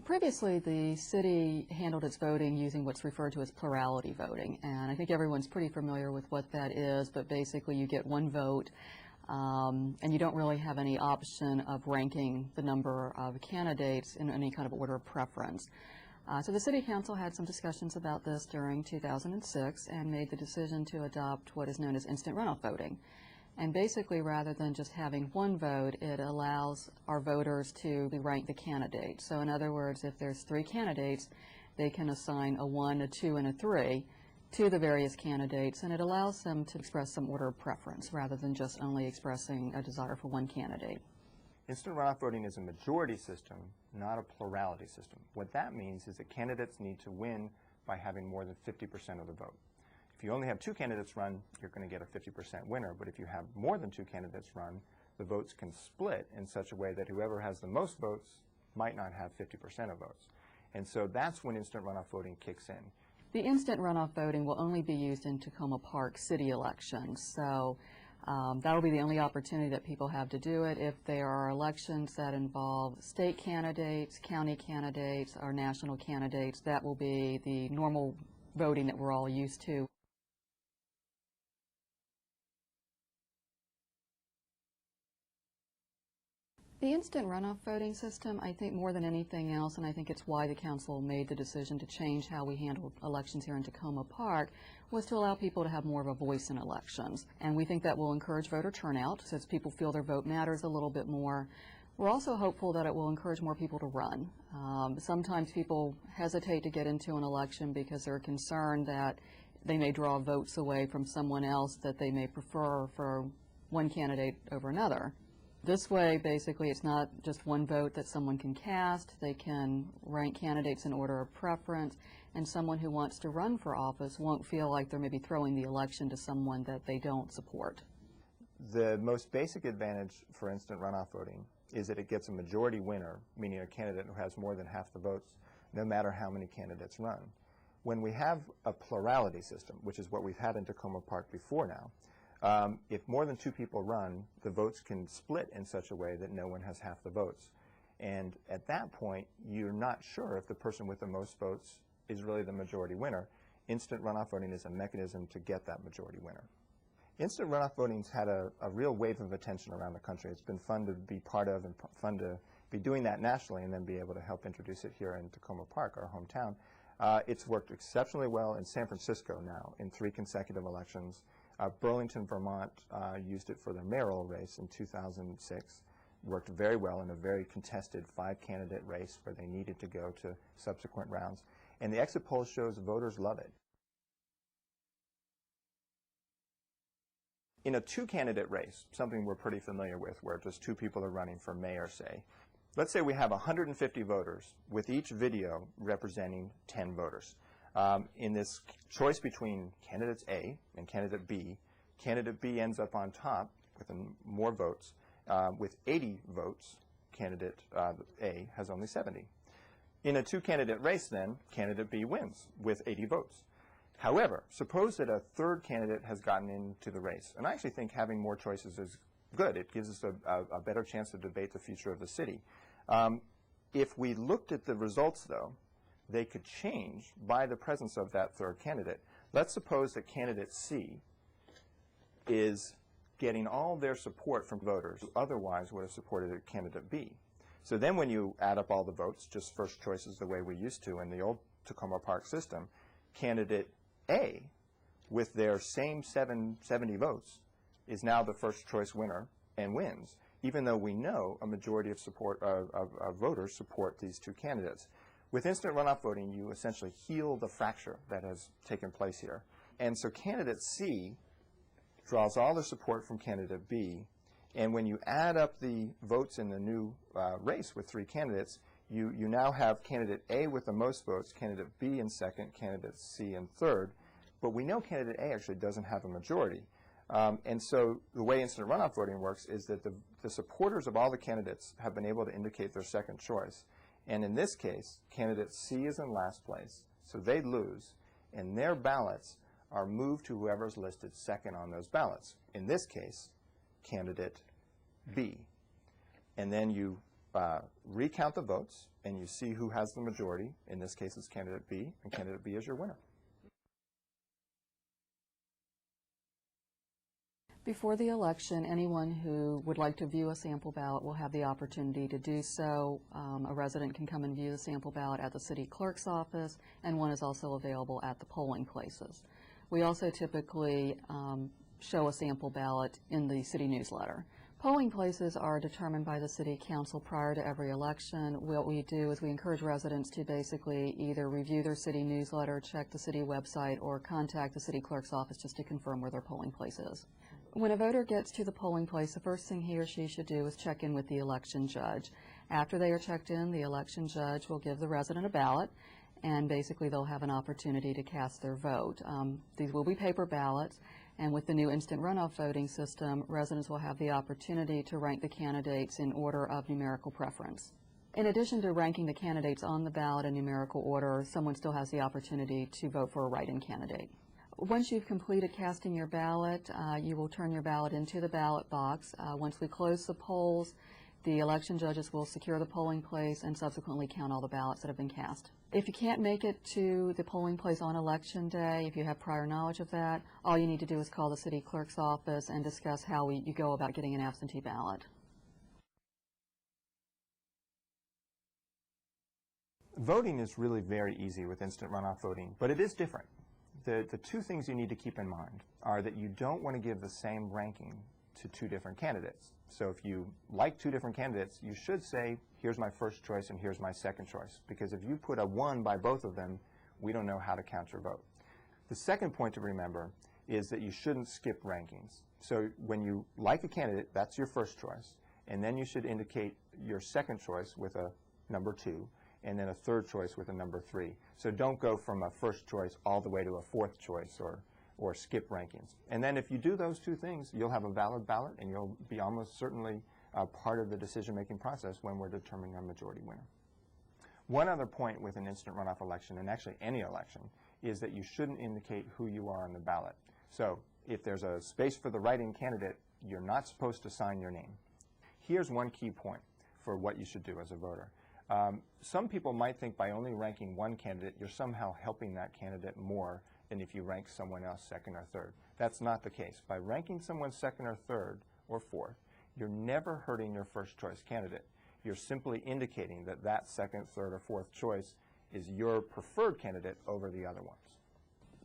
Previously, the city handled its voting using what's referred to as plurality voting, and I think everyone's pretty familiar with what that is, but basically you get one vote, and you don't really have any option of ranking the number of candidates in any kind of order of preference. So the City Council had some discussions about this during 2006 and made the decision to adopt what is known as instant runoff voting. And basically, rather than just having one vote, it allows our voters to rank the candidates. So in other words, if there's 3 candidates, they can assign a 1, a 2, and a 3 to the various candidates, and it allows them to express some order of preference rather than just only expressing a desire for one candidate. Instant runoff voting is a majority system, not a plurality system. What that means is that candidates need to win by having more than 50% of the vote. If you only have 2 candidates run, you're going to get a 50% winner, but if you have more than 2 candidates run, the votes can split in such a way that whoever has the most votes might not have 50% of votes. And so that's when instant runoff voting kicks in. The instant runoff voting will only be used in Takoma Park City elections, so that will be the only opportunity that people have to do it. If there are elections that involve state candidates, county candidates, or national candidates, that will be the normal voting that we're all used to. The instant runoff voting system, I think more than anything else, and I think it's why the council made the decision to change how we handle elections here in Takoma Park, was to allow people to have more of a voice in elections. And we think that will encourage voter turnout, since people feel their vote matters a little bit more. We're also hopeful that it will encourage more people to run. Sometimes people hesitate to get into an election because they're concerned that they may draw votes away from someone else that they may prefer for one candidate over another. This way, basically, it's not just one vote that someone can cast. They can rank candidates in order of preference, and someone who wants to run for office won't feel like they're maybe throwing the election to someone that they don't support. The most basic advantage for instant runoff voting is that it gets a majority winner, meaning a candidate who has more than half the votes, no matter how many candidates run. When we have a plurality system, which is what we've had in Takoma Park before now, if more than 2 people run, the votes can split in such a way that no one has half the votes. And at that point, you're not sure if the person with the most votes is really the majority winner. Instant runoff voting is a mechanism to get that majority winner. Instant runoff voting's had a real wave of attention around the country. It's been fun to be part of and fun to be doing that nationally and then be able to help introduce it here in Takoma Park, our hometown. It's worked exceptionally well in San Francisco now in 3 consecutive elections. Burlington, Vermont used it for their mayoral race in 2006. Worked very well in a very contested 5-candidate race where they needed to go to subsequent rounds. And the exit poll shows voters love it. In a 2-candidate race, something we're pretty familiar with, where just 2 people are running for mayor, say, let's say we have 150 voters, with each video representing 10 voters. In this choice between candidates A and candidate B ends up on top with more votes. With 80 votes, candidate A has only 70. In a 2-candidate race, then, candidate B wins with 80 votes. However, suppose that a 3rd candidate has gotten into the race. And I actually think having more choices is good. It gives us a better chance to debate the future of the city. If we looked at the results, though, they could change by the presence of that 3rd candidate. Let's suppose that candidate C is getting all their support from voters who otherwise would have supported candidate B. So then when you add up all the votes, just first choices the way we used to in the old Takoma Park system, candidate A, with their same 70 votes, is now the first choice winner and wins, even though we know a majority of voters support these 2 candidates. With instant runoff voting, you essentially heal the fracture that has taken place here. And so candidate C draws all the support from candidate B, and when you add up the votes in the new race with 3 candidates, you now have candidate A with the most votes, candidate B in 2nd, candidate C in 3rd, but we know candidate A actually doesn't have a majority. And so the way instant runoff voting works is that the supporters of all the candidates have been able to indicate their second choice. And in this case, candidate C is in last place, so they lose, and their ballots are moved to whoever's listed second on those ballots. In this case, candidate B. And then you recount the votes, and you see who has the majority. In this case, it's candidate B, and candidate B is your winner. Before the election, anyone who would like to view a sample ballot will have the opportunity to do so. A resident can come and view the sample ballot at the city clerk's office, and one is also available at the polling places. We also typically show a sample ballot in the city newsletter. Polling places are determined by the city council prior to every election. What we do is we encourage residents to basically either review their city newsletter, check the city website, or contact the city clerk's office just to confirm where their polling place is. When a voter gets to the polling place, the first thing he or she should do is check in with the election judge. After they are checked in, the election judge will give the resident a ballot, and basically they'll have an opportunity to cast their vote. These will be paper ballots, and with the new instant runoff voting system, residents will have the opportunity to rank the candidates in order of numerical preference. In addition to ranking the candidates on the ballot in numerical order, someone still has the opportunity to vote for a write-in candidate. Once you've completed casting your ballot, you will turn your ballot into the ballot box. Once we close the polls, the election judges will secure the polling place and subsequently count all the ballots that have been cast. If you can't make it to the polling place on election day, if you have prior knowledge of that, all you need to do is call the city clerk's office and discuss how you go about getting an absentee ballot. Voting is really very easy with instant runoff voting, but it is different. The two things you need to keep in mind are that you don't want to give the same ranking to two different candidates. So if you like two different candidates, you should say, here's my first choice and here's my second choice. Because if you put a 1 by both of them, we don't know how to count your vote. The second point to remember is that you shouldn't skip rankings. So when you like a candidate, that's your first choice. And then you should indicate your second choice with a number 2. And then a third choice with a number 3. So don't go from a first choice all the way to a fourth choice or skip rankings. And then if you do those two things, you'll have a valid ballot and you'll be almost certainly part of the decision-making process when we're determining our majority winner. One other point with an instant runoff election, and actually any election, is that you shouldn't indicate who you are on the ballot. So if there's a space for the write-in candidate, you're not supposed to sign your name. Here's one key point for what you should do as a voter. Some people might think by only ranking one candidate, you're somehow helping that candidate more than if you rank someone else second or third. That's not the case. By ranking someone second or third or fourth, you're never hurting your first choice candidate. You're simply indicating that that second, third, or fourth choice is your preferred candidate over the other ones.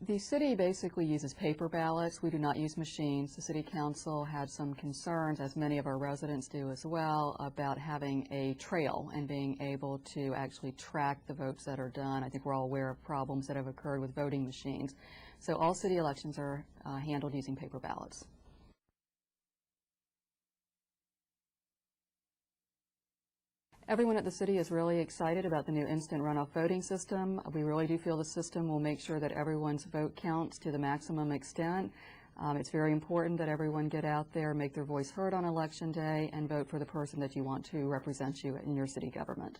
The city basically uses paper ballots. We do not use machines. The city council had some concerns, as many of our residents do as well, about having a trail and being able to actually track the votes that are done. I think we're all aware of problems that have occurred with voting machines. So all city elections are handled using paper ballots. Everyone at the city is really excited about the new instant runoff voting system. We really do feel the system will make sure that everyone's vote counts to the maximum extent. It's very important that everyone get out there, make their voice heard on election day, and vote for the person that you want to represent you in your city government.